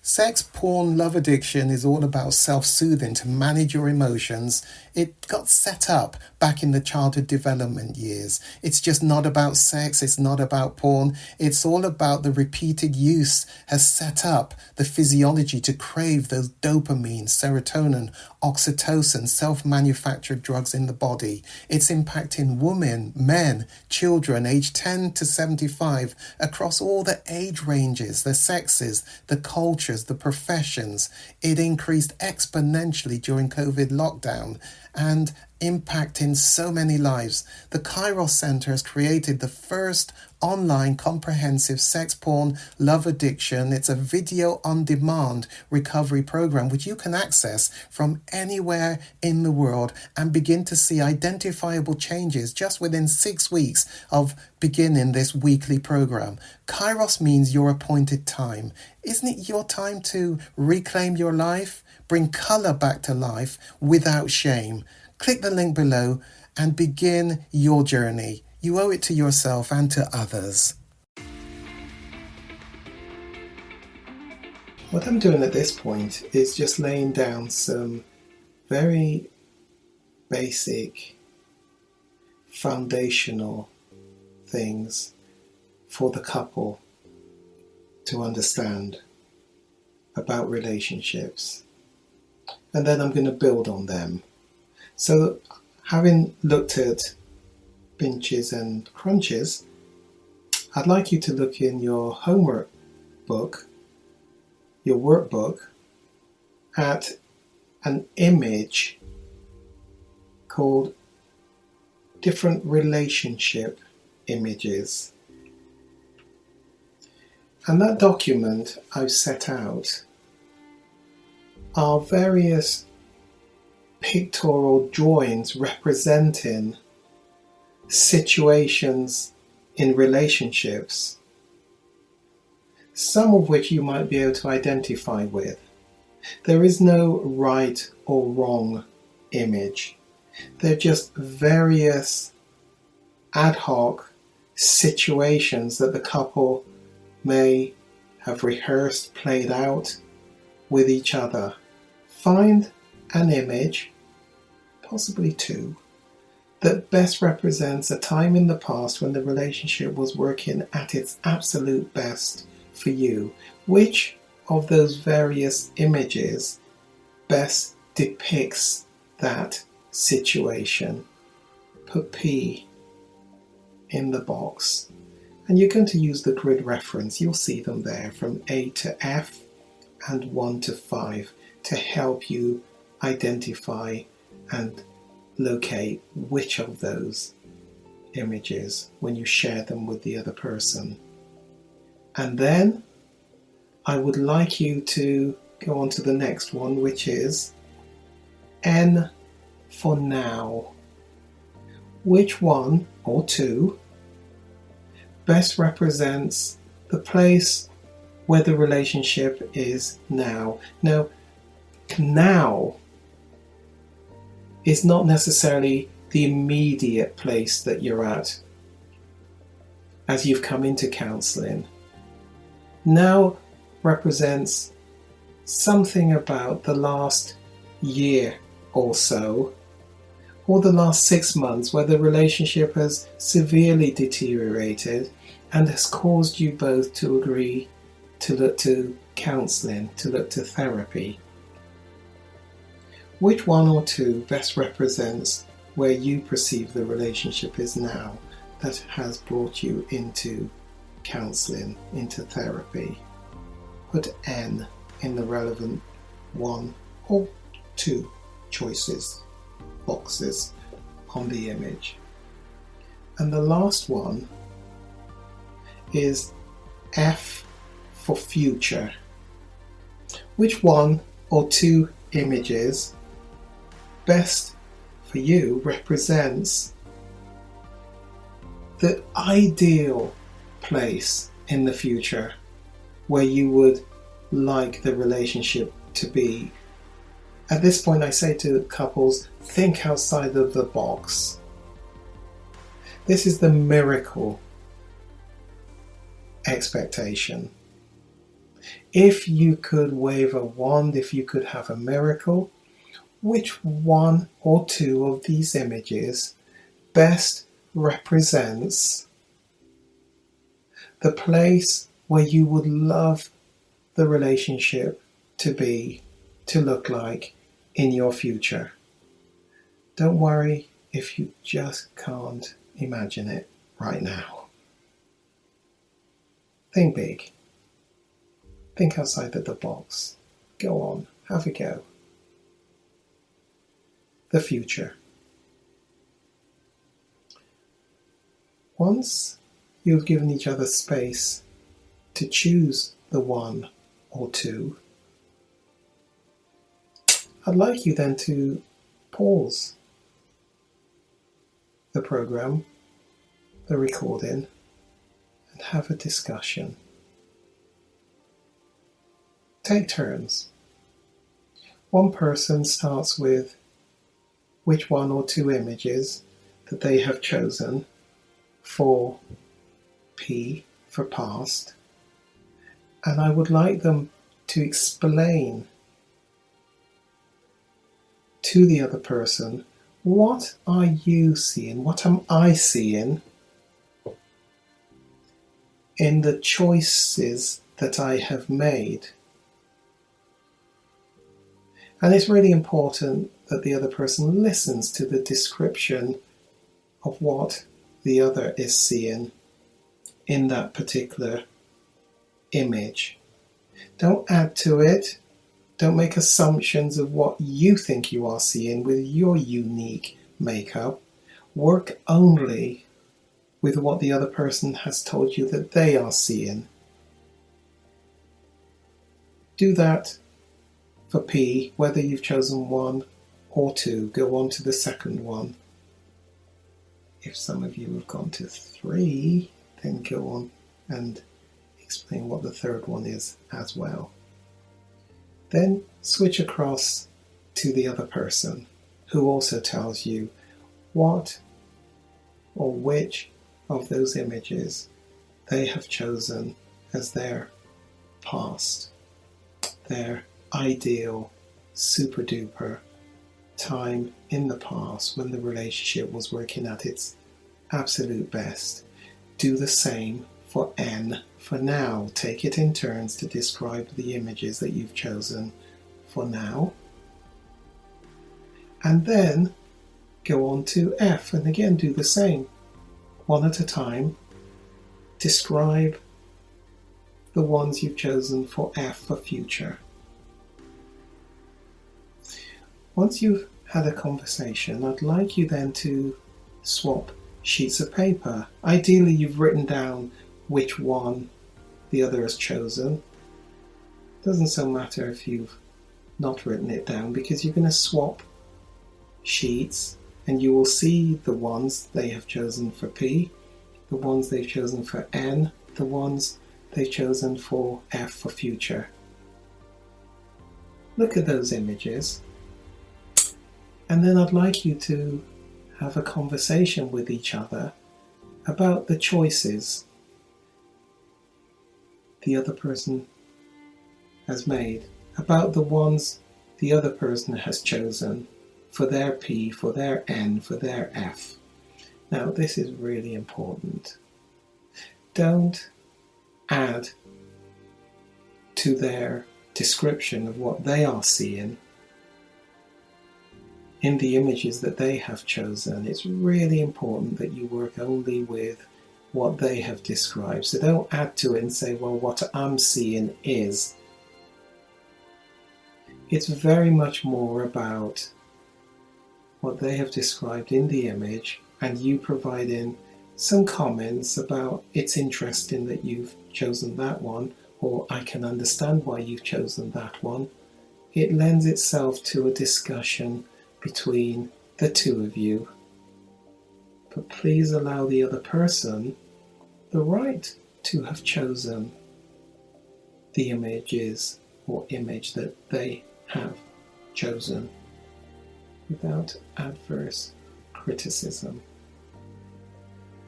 Sex, porn, love addiction is all about self-soothing to manage your emotions. It got set up back in the childhood development years. It's just not about sex. It's not about porn. It's all about the repeated use has set up the physiology to crave those dopamine, serotonin, oxytocin, self-manufactured drugs in the body. It's impacting women, men, children aged 10 to 75 across all the age ranges, the sexes, the cultures, the professions. It increased exponentially during COVID lockdown and impacting so many lives. The Kairos Center has created the first online comprehensive sex, porn, love addiction. It's a video on demand recovery program which you can access from anywhere in the world and begin to see identifiable changes just within 6 weeks of beginning this weekly program. Kairos means your appointed time. Isn't it your time to reclaim your life? Bring color back to life without shame. Click the link below and begin your journey. You owe it to yourself and to others. What I'm doing at this point is just laying down some very basic, foundational things for the couple to understand about relationships. And then I'm going to build on them. So, having looked at pinches and crunches, I'd like you to look in your homework book, your workbook, at an image called different relationship images. And that document I've set out are various pictorial drawings representing situations in relationships, some of which you might be able to identify with. There is no right or wrong image. They're just various ad hoc situations that the couple may have rehearsed, played out with each other. Find an image, possibly two, that best represents a time in the past when the relationship was working at its absolute best for you. Which of those various images best depicts that situation? Put P in the box. And you're going to use the grid reference. You'll see them there from A to F and 1 to 5 to help you identify and locate which of those images when you share them with the other person. And then I would like you to go on to the next one, which is N for now. Which one or two best represents the place where the relationship is now? Now is not necessarily the immediate place that you're at as you've come into counselling. Now represents something about the last year or so, or the last 6 months, where the relationship has severely deteriorated and has caused you both to agree to look to counselling, to look to therapy. Which one or two best represents where you perceive the relationship is now that has brought you into counselling, into therapy? Put N in the relevant one or two choices, boxes on the image. And the last one is F for future. Which one or two images best for you represents the ideal place in the future where you would like the relationship to be? At this point, I say to couples, think outside of the box. This is the miracle expectation. If you could wave a wand, if you could have a miracle, which one or two of these images best represents the place where you would love the relationship to be, to look like in your future? Don't worry if you just can't imagine it right now. Think big. Think outside the box. Go on, have a go. The future. Once you've given each other space to choose the one or two, I'd like you then to pause the program, the recording, and have a discussion. Take turns. One person starts with which one or two images that they have chosen for P, for past, and I would like them to explain to the other person, what are you seeing? What am I seeing in the choices that I have made? And it's really important that the other person listens to the description of what the other is seeing in that particular image. Don't add to it. Don't make assumptions of what you think you are seeing with your unique makeup. Work only with what the other person has told you that they are seeing. Do that for P, whether you've chosen one or two. Go on to the second one. If some of you have gone to 3, then go on and explain what the third one is as well. Then switch across to the other person who also tells you what or which of those images they have chosen as their past, their ideal, super duper time in the past when the relationship was working at its absolute best. Do the same for N for now. Take it in turns to describe the images that you've chosen for now. And then go on to F and again do the same. One at a time. Describe the ones you've chosen for F for future. Once you've had a conversation, I'd like you then to swap sheets of paper. Ideally, you've written down which one the other has chosen. Doesn't so matter if you've not written it down, because you're going to swap sheets and you will see the ones they have chosen for P, the ones they've chosen for N, the ones they've chosen for F for future. Look at those images. And then I'd like you to have a conversation with each other about the choices the other person has made, about the ones the other person has chosen for their P, for their N, for their F. Now, this is really important. Don't add to their description of what they are seeing in the images that they have chosen. It's really important that you work only with what they have described. So don't add to it and say, well, what I'm seeing is. It's very much more about what they have described in the image and you providing some comments about it's interesting that you've chosen that one, or I can understand why you've chosen that one. It lends itself to a discussion between the two of you. But please allow the other person the right to have chosen the images or image that they have chosen without adverse criticism.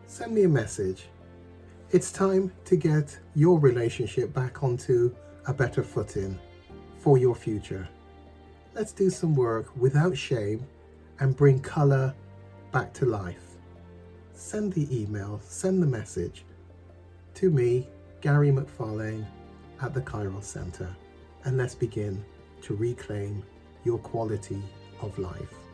Send me a message. It's time to get your relationship back onto a better footing for your future. Let's do some work without shame and bring colour back to life. Send the email, send the message to me, Gary McFarlane, at the Kairos Centre, and let's begin to reclaim your quality of life.